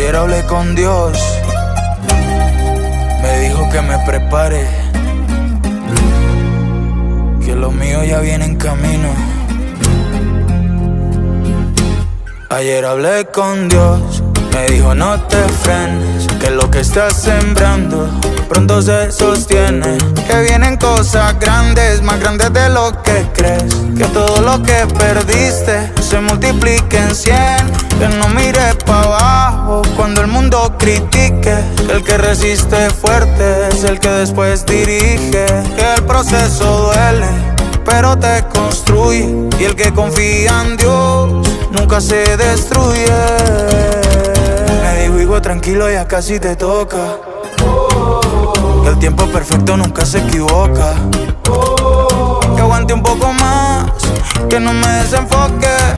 Ayer hablé con Dios, me dijo que me prepare, que lo mío ya viene en camino. Ayer hablé con Dios, me dijo no te frenes, que lo que estás sembrando pronto se sostiene. Que vienen cosas grandes, más grandes de lo que crees. Que todo lo que perdiste se multiplique en 100. Que no mires para abajo cuando el mundo critique. Que el que resiste fuerte es el que después dirige. Que el proceso duele, pero te construye. Y el que confía en Dios nunca se destruye. Me dijo hijo tranquilo, ya casi te toca. Que el tiempo perfecto nunca se equivoca. Que aguante un poco más, que no me desenfoque.